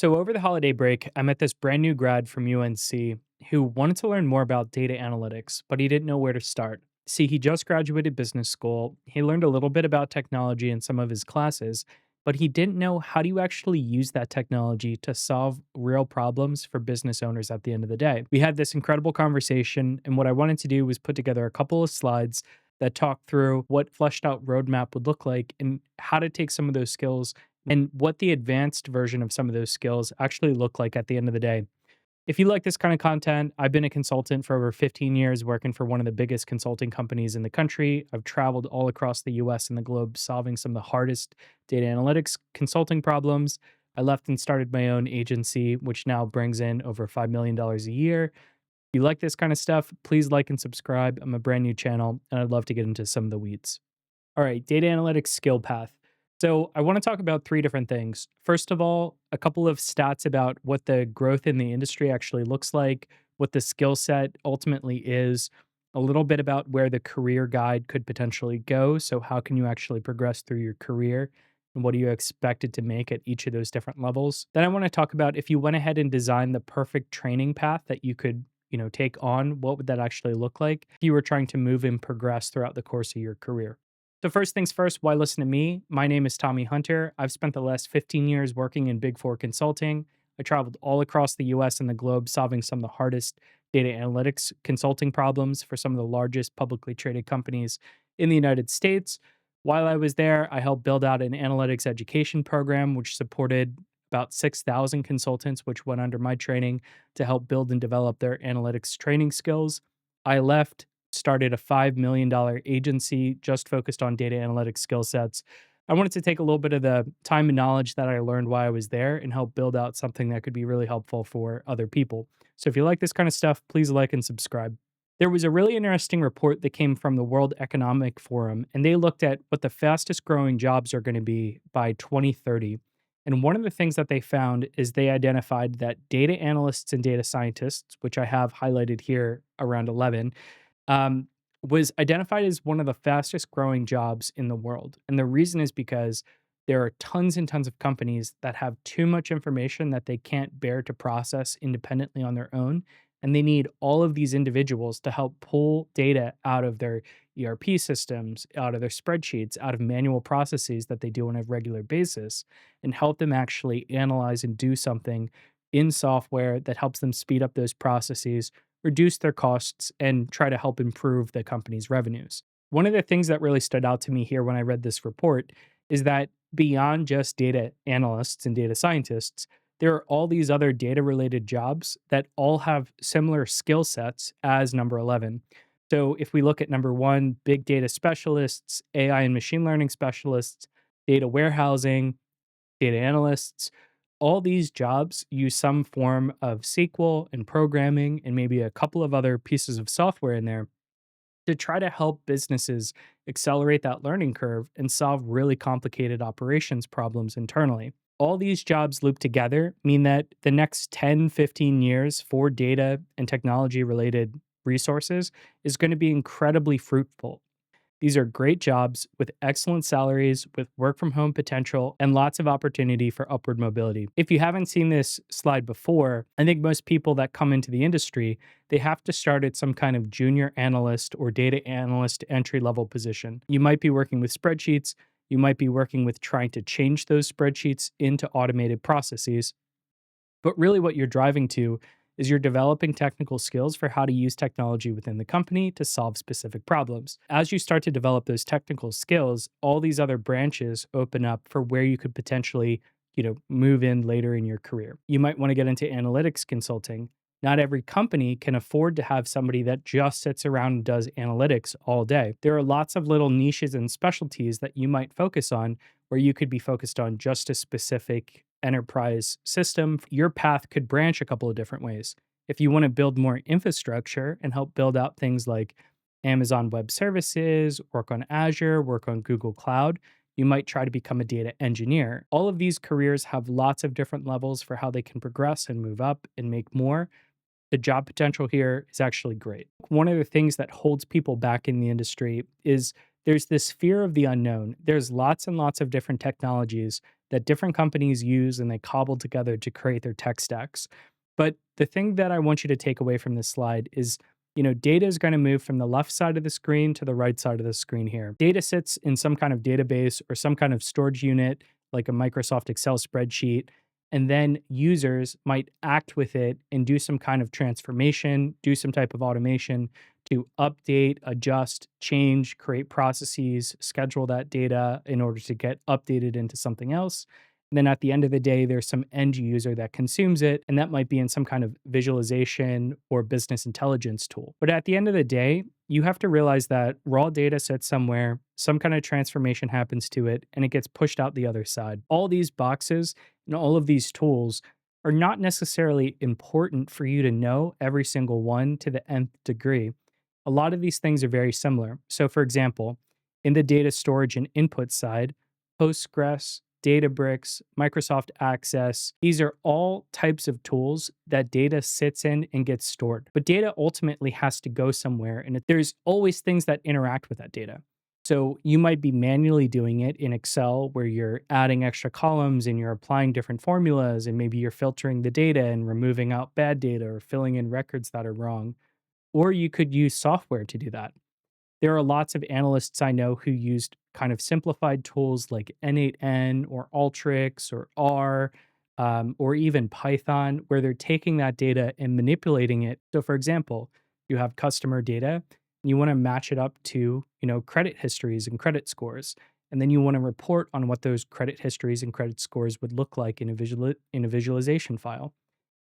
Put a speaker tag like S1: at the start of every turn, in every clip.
S1: So over the holiday break, I met this brand new grad from UNC who wanted to learn more about data analytics, but he didn't know where to start. See, he just graduated business school. He learned a little bit about technology in some of his classes, but he didn't know how do you actually use that technology to solve real problems for business owners at the end of the day. We had this incredible conversation, and what I wanted to do was put together a couple of slides that talk through what fleshed out roadmap would look like and how to take some of those skills and what the advanced version of some of those skills actually look like at the end of the day. If you like this kind of content, I've been a consultant for over 15 years, working for one of the biggest consulting companies in the country. I've traveled all across the US and the globe, solving some of the hardest data analytics consulting problems. I left and started my own agency, which now brings in over $5 million a year. If you like this kind of stuff, please like and subscribe. I'm a brand new channel, and I'd love to get into some of the weeds. All right, data analytics skill path. So, I want to talk about three different things. First of all, a couple of stats about what the growth in the industry actually looks like, what the skill set ultimately is, a little bit about where the career guide could potentially go. So, how can you actually progress through your career? And what are you expected to make at each of those different levels? Then I want to talk about if you went ahead and designed the perfect training path that you could take on, what would that actually look like if you were trying to move and progress throughout the course of your career? So, first things first, why listen to me? My name is Tommy Hunter. I've spent the last 15 years working in Big Four consulting. I traveled all across the US and the globe solving some of the hardest data analytics consulting problems for some of the largest publicly traded companies in the United States. While I was there, I helped build out an analytics education program, which supported about 6,000 consultants, which went under my training to help build and develop their analytics training skills. I left, started a $5 million agency just focused on data analytics skill sets. I wanted to take a little bit of the time and knowledge that I learned while I was there and help build out something that could be really helpful for other people. So if you like this kind of stuff, please like and subscribe. There was a really interesting report that came from the World Economic Forum, and they looked at what the fastest growing jobs are going to be by 2030. And one of the things that they found is they identified that data analysts and data scientists, which I have highlighted here around 11, um, was identified as one of the fastest growing jobs in the world. And the reason is because there are tons and tons of companies that have too much information that they can't bear to process independently on their own. And they need all of these individuals to help pull data out of their ERP systems, out of their spreadsheets, out of manual processes that they do on a regular basis, and help them actually analyze and do something in software that helps them speed up those processes, reduce their costs, and try to help improve the company's revenues. One of the things that really stood out to me here when I read this report is that beyond just data analysts and data scientists, there are all these other data related jobs that all have similar skill sets as number 11. So if we look at number one, big data specialists, AI and machine learning specialists, data warehousing, data analysts, all these jobs use some form of SQL and programming and maybe a couple of other pieces of software in there to try to help businesses accelerate that learning curve and solve really complicated operations problems internally. All these jobs looped together mean that the next 10, 15 years for data and technology related resources is going to be incredibly fruitful. These are great jobs with excellent salaries, with work from home potential, and lots of opportunity for upward mobility. If you haven't seen this slide before, I think most people that come into the industry, they have to start at some kind of junior analyst or data analyst entry level position. You might be working with spreadsheets, you might be working with trying to change those spreadsheets into automated processes. But really, what you're driving to is you're developing technical skills for how to use technology within the company to solve specific problems. As you start to develop those technical skills, all these other branches open up for where you could potentially, move in later in your career. You might want to get into analytics consulting. Not every company can afford to have somebody that just sits around and does analytics all day. There are lots of little niches and specialties that you might focus on where you could be focused on just a specific enterprise system. Your path could branch a couple of different ways. If you want to build more infrastructure and help build out things like Amazon Web Services, work on Azure, work on Google Cloud, you might try to become a data engineer. All of these careers have lots of different levels for how they can progress and move up and make more. The job potential here is actually great. One of the things that holds people back in the industry is there's this fear of the unknown. There's lots and lots of different technologies, that different companies use and they cobble together to create their tech stacks. But the thing that I want you to take away from this slide is, data is going to move from the left side of the screen to the right side of the screen here. Data sits in some kind of database or some kind of storage unit, like a Microsoft Excel spreadsheet. And then users might act with it and do some kind of transformation, do some type of automation to update, adjust, change, create processes, schedule that data in order to get updated into something else. And then at the end of the day, there's some end user that consumes it, and that might be in some kind of visualization or business intelligence tool. But at the end of the day, you have to realize that raw data sits somewhere, some kind of transformation happens to it, and it gets pushed out the other side. All these boxes and all of these tools are not necessarily important for you to know every single one to the nth degree. A lot of these things are very similar. So, for example, in the data storage and input side, Postgres, Databricks, Microsoft Access, these are all types of tools that data sits in and gets stored. But data ultimately has to go somewhere, and there's always things that interact with that data. So you might be manually doing it in Excel where you're adding extra columns and you're applying different formulas, and maybe you're filtering the data and removing out bad data or filling in records that are wrong. Or you could use software to do that. There are lots of analysts I know who used kind of simplified tools like N8N or Alteryx or R, or even Python, where they're taking that data and manipulating it. So, for example, you have customer data, and you want to match it up to credit histories and credit scores, and then you want to report on what those credit histories and credit scores would look like in a visualization file.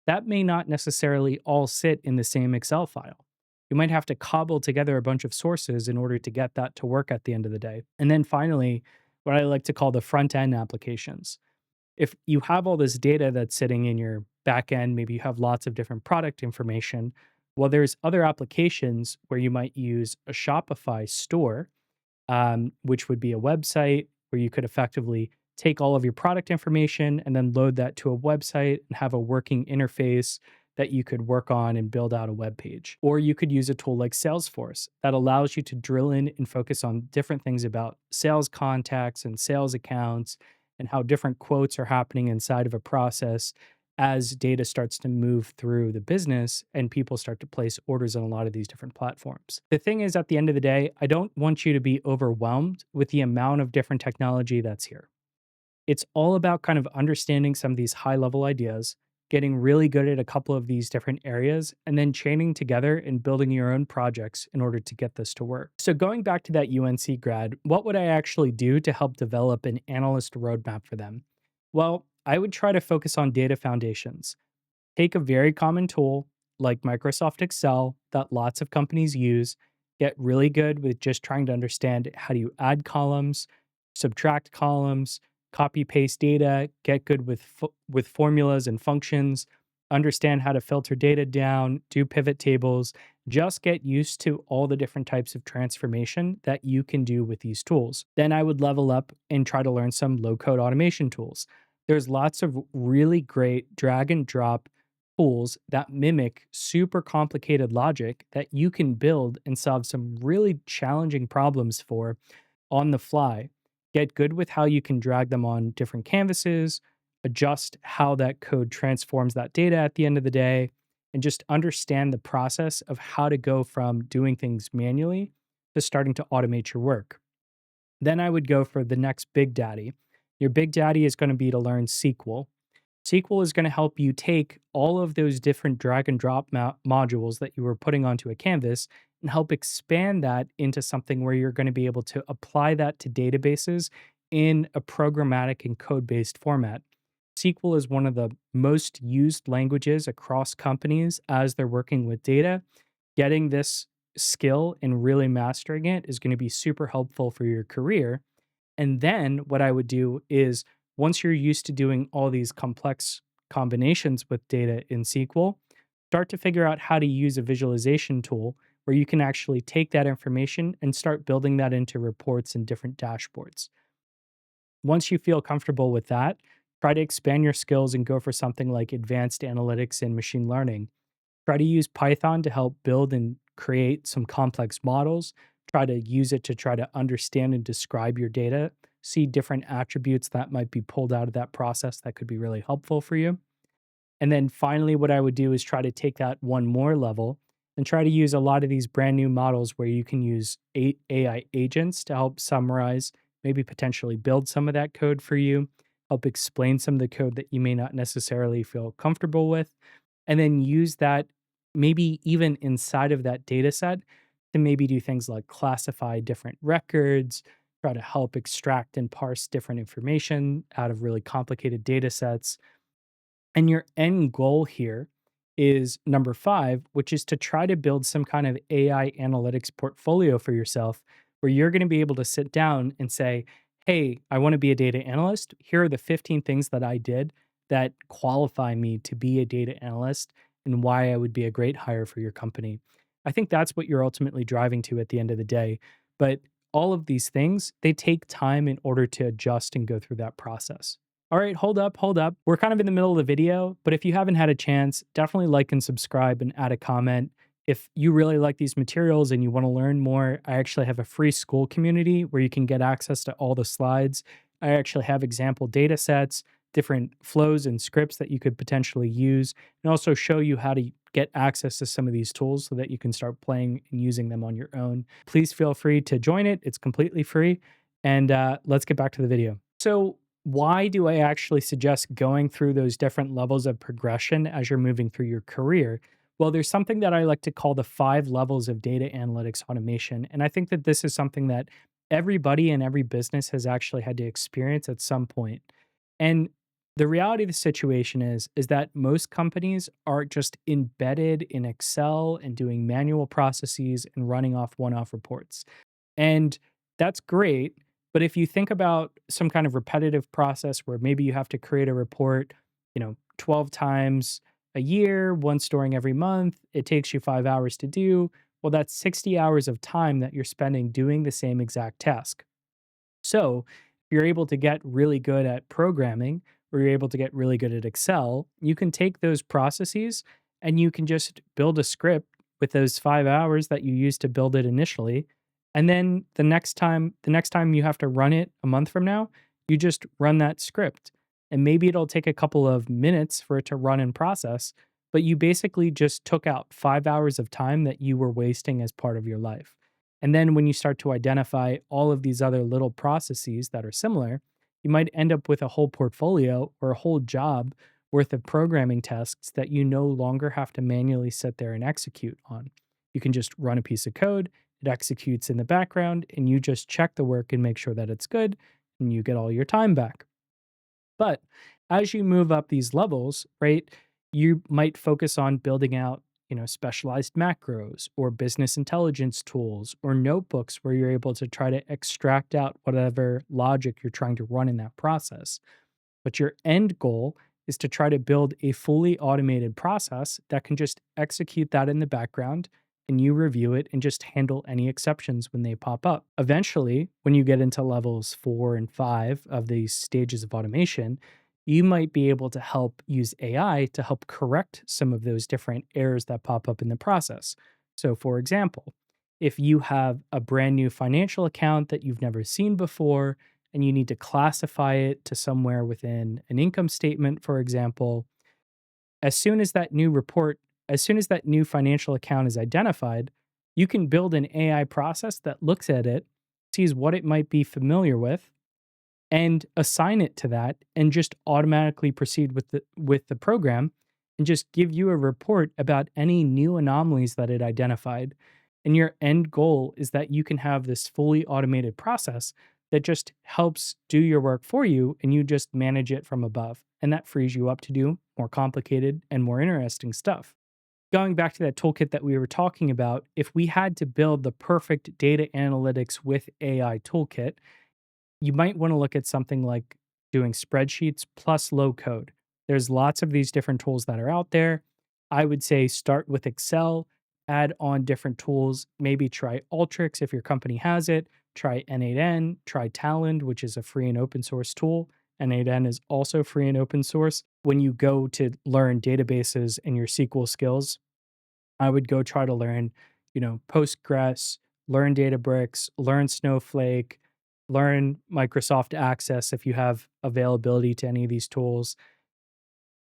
S1: That may not necessarily all sit in the same Excel file. You might have to cobble together a bunch of sources in order to get that to work at the end of the day. And then finally, what I like to call the front end applications. If you have all this data that's sitting in your back end, maybe you have lots of different product information. Well, there's other applications where you might use a Shopify store, which would be a website where you could effectively take all of your product information and then load that to a website and have a working interface that you could work on and build out a web page. Or you could use a tool like Salesforce that allows you to drill in and focus on different things about sales contacts and sales accounts and how different quotes are happening inside of a process as data starts to move through the business and people start to place orders on a lot of these different platforms. The thing is, at the end of the day, I don't want you to be overwhelmed with the amount of different technology that's here. It's all about kind of understanding some of these high level ideas, getting really good at a couple of these different areas, and then chaining together and building your own projects in order to get this to work. So, going back to that UNC grad, what would I actually do to help develop an analyst roadmap for them? Well, I would try to focus on data foundations. Take a very common tool like Microsoft Excel that lots of companies use, get really good with just trying to understand how do you add columns, subtract columns, copy paste data, get good with with formulas and functions, understand how to filter data down, do pivot tables, just get used to all the different types of transformation that you can do with these tools. Then I would level up and try to learn some low code automation tools. There's lots of really great drag and drop tools that mimic super complicated logic that you can build and solve some really challenging problems for on the fly. Get good with how you can drag them on different canvases, adjust how that code transforms that data at the end of the day, and just understand the process of how to go from doing things manually to starting to automate your work. Then I would go for the next big daddy. Your big daddy is going to be to learn SQL. SQL is going to help you take all of those different drag and drop modules that you were putting onto a canvas and help expand that into something where you're going to be able to apply that to databases in a programmatic and code based format. SQL is one of the most used languages across companies as they're working with data. Getting this skill and really mastering it is going to be super helpful for your career. And then what I would do is once you're used to doing all these complex combinations with data in SQL, start to figure out how to use a visualization tool where you can actually take that information and start building that into reports and different dashboards. Once you feel comfortable with that, try to expand your skills and go for something like advanced analytics and machine learning. Try to use Python to help build and create some complex models. Try to use it to try to understand and describe your data see different attributes that might be pulled out of that process that could be really helpful for you. And then finally, what I would do is try to take that one more level and try to use a lot of these brand new models where you can use AI agents to help summarize, maybe potentially build some of that code for you, help explain some of the code that you may not necessarily feel comfortable with, and then use that maybe even inside of that data set to maybe do things like classify different records, try to help extract and parse different information out of really complicated data sets, and your end goal here is number 5, which is to try to build some kind of AI analytics portfolio for yourself where you're going to be able to sit down and say, "Hey, I want to be a data analyst. Here are the 15 things that I did that qualify me to be a data analyst and why I would be a great hire for your company." I think that's what you're ultimately driving to at the end of the day. But all of these things, they take time in order to adjust and go through that process. All right, hold up, hold up. We're kind of in the middle of the video, but if you haven't had a chance, definitely like and subscribe and add a comment. If you really like these materials and you want to learn more, I actually have a free school community where you can get access to all the slides. I actually have example data sets, different flows and scripts that you could potentially use, and also show you how to get access to some of these tools so that you can start playing and using them on your own. Please feel free to join it. It's completely free. And let's get back to the video. So, why do I actually suggest going through those different levels of progression as you're moving through your career? Well, there's something that I like to call the 5 levels of data analytics automation. And I think that this is something that everybody in every business has actually had to experience at some point. And the reality of the situation is that most companies are just embedded in Excel and doing manual processes and running off one-off reports. And that's great. But if you think about some kind of repetitive process where maybe you have to create a report, 12 times a year, once during every month, it takes you 5 hours to do. Well, that's 60 hours of time that you're spending doing the same exact task. So, if you're able to get really good at programming or you're able to get really good at Excel, you can take those processes and you can just build a script with those 5 hours that you used to build it initially. And then the next time you have to run it a month from now, you just run that script. And maybe it'll take a couple of minutes for it to run and process, but you basically just took out 5 hours of time that you were wasting as part of your life. And then when you start to identify all of these other little processes that are similar, you might end up with a whole portfolio or a whole job worth of programming tasks that you no longer have to manually sit there and execute on. You can just run a piece of code, it executes in the background, and you just check the work and make sure that it's good, and you get all your time back. But as you move up these levels, right, you might focus on building out, specialized macros or business intelligence tools or notebooks where you're able to try to extract out whatever logic you're trying to run in that process. But your end goal is to try to build a fully automated process that can just execute that in the background and you review it and just handle any exceptions when they pop up. Eventually, when you get into levels 4 and 5 of these stages of automation, you might be able to help use AI to help correct some of those different errors that pop up in the process. So, for example, if you have a brand new financial account that you've never seen before, and you need to classify it to somewhere within an income statement, for example, as soon as that new report, as soon as that new financial account is identified, you can build an AI process that looks at it, sees what it might be familiar with, and assign it to that and just automatically proceed with the program and just give you a report about any new anomalies that it identified. And your end goal is that you can have this fully automated process that just helps do your work for you and you just manage it from above. And that frees you up to do more complicated and more interesting stuff. Going back to that toolkit that we were talking about, if we had to build the perfect data analytics with AI toolkit, you might want to look at something like doing spreadsheets plus low code. There's lots of these different tools that are out there. I would say start with Excel, add on different tools, maybe try Alteryx if your company has it, try N8N, try Talend, which is a free and open source tool. N8N is also free and open source. When you go to learn databases and your SQL skills, I would go try to learn, Postgres, learn Databricks, learn Snowflake, learn Microsoft Access if you have availability to any of these tools.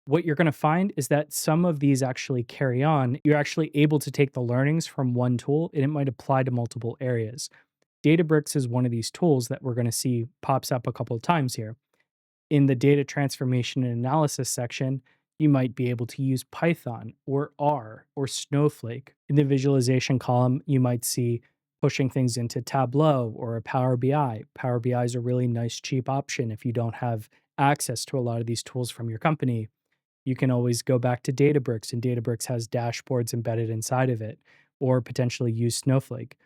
S1: What you're going to find is that some of these actually carry on. You're actually able to take the learnings from one tool and it might apply to multiple areas. Databricks is one of these tools that we're going to see pops up a couple of times here. In the data transformation and analysis section, you might be able to use Python or R or Snowflake. In the visualization column, you might see pushing things into Tableau or a Power BI. Power BI is a really nice, cheap option if you don't have access to a lot of these tools from your company. You can always go back to Databricks, and Databricks has dashboards embedded inside of it, or potentially use Snowflake.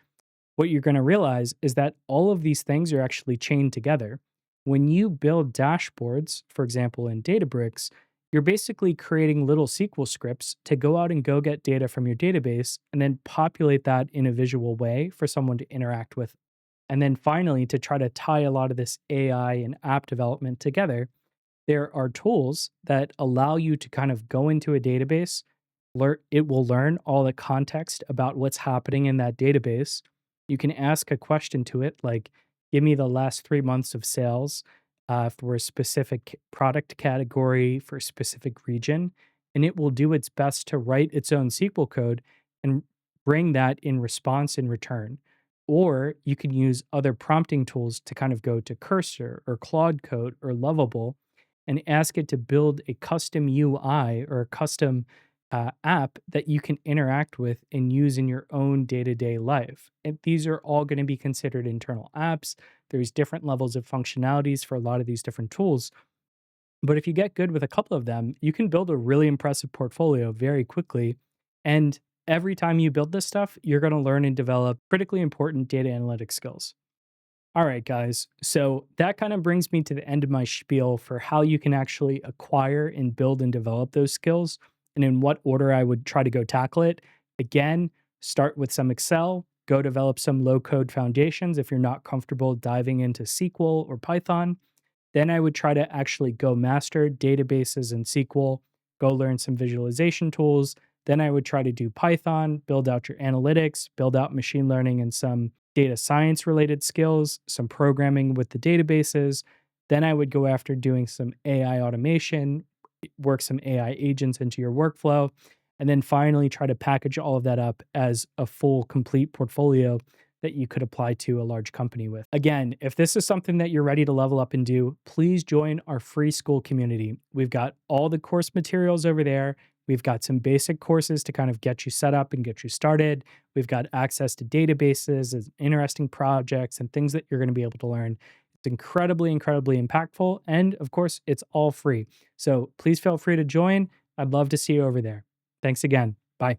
S1: What you're going to realize is that all of these things are actually chained together. When you build dashboards, for example, in Databricks, you're basically creating little SQL scripts to go out and go get data from your database and then populate that in a visual way for someone to interact with. And then finally, to try to tie a lot of this AI and app development together, there are tools that allow you to kind of go into a database, it will learn all the context about what's happening in that database. You can ask a question to it like, give me the last 3 months of sales for a specific product category for a specific region, and it will do its best to write its own SQL code and bring that in response in return. Or you can use other prompting tools to kind of go to Cursor or Claude Code or Lovable and ask it to build a custom UI or a custom app that you can interact with and use in your own day to day life. And these are all going to be considered internal apps. There's different levels of functionalities for a lot of these different tools. But if you get good with a couple of them, you can build a really impressive portfolio very quickly. And every time you build this stuff, you're going to learn and develop critically important data analytics skills. All right, guys. So that kind of brings me to the end of my spiel for how you can actually acquire and build and develop those skills and in what order I would try to go tackle it. Again, start with some Excel, go develop some low code foundations if you're not comfortable diving into SQL or Python. Then I would try to actually go master databases and SQL, go learn some visualization tools. Then I would try to do Python, build out your analytics, build out machine learning and some data science related skills, some programming with the databases. Then I would go after doing some AI automation, work some AI agents into your workflow, and then finally try to package all of that up as a full, complete portfolio that you could apply to a large company with. Again, if this is something that you're ready to level up and do, please join our free school community. We've got all the course materials over there. We've got some basic courses to kind of get you set up and get you started. We've got access to databases and interesting projects and things that you're going to be able to learn. It's incredibly, incredibly impactful. And of course, it's all free. So please feel free to join. I'd love to see you over there. Thanks again.